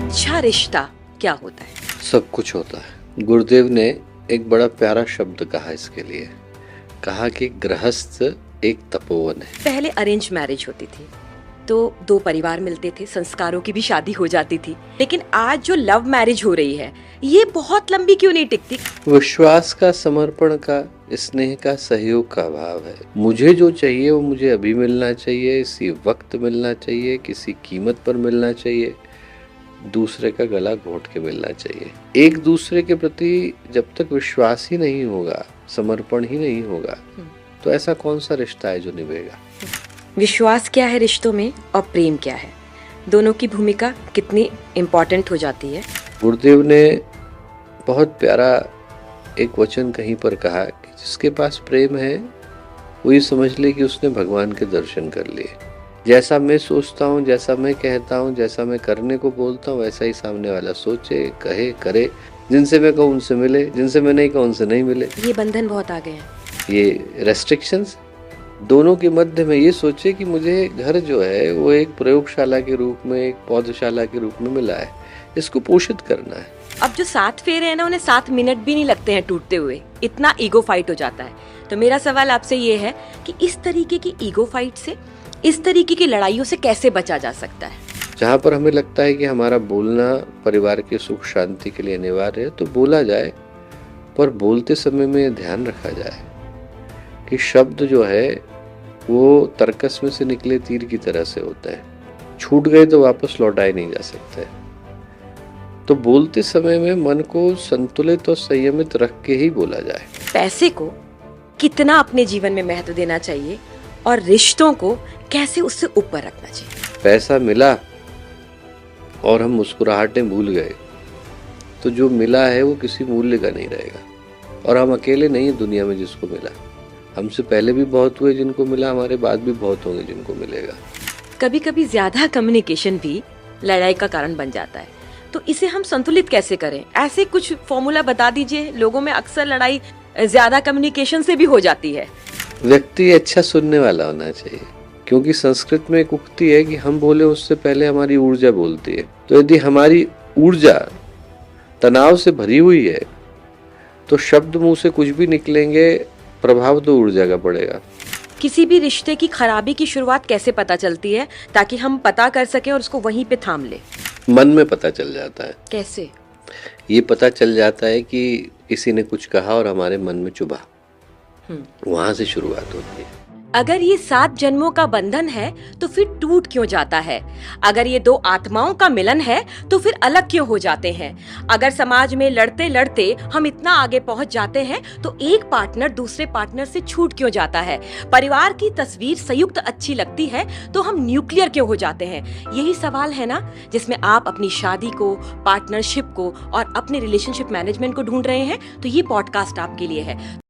अच्छा रिश्ता क्या होता है? सब कुछ होता है। गुरुदेव ने एक बड़ा प्यारा शब्द कहा इसके लिए, कहा कि गृहस्थ एक तपोवन है। पहले अरेंज मैरिज होती थी तो दो परिवार मिलते थे, संस्कारों की भी शादी हो जाती थी। लेकिन आज जो लव मैरिज हो रही है ये बहुत लंबी क्यों नहीं टिकती? विश्वास का, समर्पण का, स्नेह का, सहयोग का अभाव है। मुझे जो चाहिए वो मुझे अभी मिलना चाहिए, इसी वक्त मिलना चाहिए, किसी कीमत पर मिलना चाहिए, दूसरे का गला घोंट के मिलना चाहिए। एक दूसरे के प्रति जब तक विश्वास ही नहीं होगा, समर्पण ही नहीं होगा, तो ऐसा कौन सा रिश्ता है जो निभेगा? विश्वास क्या है रिश्तों में और प्रेम क्या है? दोनों की भूमिका कितनी इम्पोर्टेंट हो जाती है? गुरुदेव ने बहुत प्यारा एक वचन कहीं पर कहा कि जिसके पास प्रेम है वो ये समझ ले कि उसने भगवान के दर्शन कर लिए। जैसा मैं सोचता हूँ, जैसा मैं कहता हूँ, जैसा मैं करने को बोलता हूँ, वैसा ही सामने वाला सोचे, कहे, करे। जिनसे मैं कहूँ उनसे मिले, जिनसे मैं नहीं कहूँ उनसे नहीं मिले। ये बंधन बहुत आ गए हैं, ये रेस्ट्रिक्शंस। दोनों के मध्य में ये सोचे कि मुझे घर जो है वो एक प्रयोगशाला के रूप में, एक पौधशाला के रूप में मिला है, इसको पोषित करना है। अब जो 7 फेरे हैं ना, उन्हें 7 मिनट भी नहीं लगते हैं टूटते हुए, इतना ईगो फाइट हो जाता है। तो मेरा सवाल आपसे ये है कि इस तरीके की ईगो फाइट से, इस तरीके की लड़ाइयों से कैसे बचा जा सकता है? जहाँ पर हमें लगता है कि हमारा बोलना परिवार के सुख शांति के लिए अनिवार्य है तो बोला जाए, पर बोलते समय में ध्यान रखा जाए कि शब्द जो है वो तरकस में से निकले तीर की तरह से होता है, छूट गए तो वापस लौटाए नहीं जा सकते। तो बोलते समय में मन को संतुलित और संयमित रख के ही बोला जाए। पैसे को कितना अपने जीवन में महत्व देना चाहिए और रिश्तों को कैसे उससे ऊपर रखना चाहिए? पैसा मिला और हम मुस्कुराहटें भूल गए तो जो मिला है वो किसी मूल्य का नहीं रहेगा। और हम अकेले नहीं है दुनिया में जिसको मिला, हमसे पहले भी बहुत हुए जिनको मिला, हमारे बाद भी बहुत होंगे जिनको मिलेगा। कभी कभी ज्यादा कम्युनिकेशन भी लड़ाई का कारण बन जाता है, तो इसे हम संतुलित कैसे करें? ऐसे कुछ फॉर्मूला बता दीजिए। लोगों में अक्सर लड़ाई ज्यादा कम्युनिकेशन से भी हो जाती है। व्यक्ति अच्छा सुनने वाला होना चाहिए, क्योंकि संस्कृत में एक उक्ति है कि हम बोले उससे पहले हमारी ऊर्जा बोलती है। तो यदि हमारी ऊर्जा तनाव से भरी हुई है तो शब्द मुंह से कुछ भी निकलेंगे, प्रभाव तो ऊर्जा का पड़ेगा। किसी भी रिश्ते की खराबी की शुरुआत कैसे पता चलती है ताकि हम पता कर सके और उसको वहीं पे थाम ले? मन में पता चल जाता है। कैसे? ये पता चल जाता है कि किसी ने कुछ कहा और हमारे मन में चुभा, वहां से शुरुआत होती है। अगर ये 7 जन्मों का बंधन है तो फिर टूट क्यों जाता है? अगर ये 2 आत्माओं का मिलन है तो फिर अलग क्यों हो जाते हैं? अगर समाज में लड़ते लड़ते हम इतना आगे पहुंच जाते हैं तो एक पार्टनर दूसरे पार्टनर से छूट क्यों जाता है? परिवार की तस्वीर संयुक्त अच्छी लगती है तो हम न्यूक्लियर क्यों हो जाते हैं? यही सवाल है ना जिसमें आप अपनी शादी को, पार्टनरशिप को और अपने रिलेशनशिप मैनेजमेंट को ढूंढ रहे हैं। तो ये पॉडकास्ट आपके लिए है।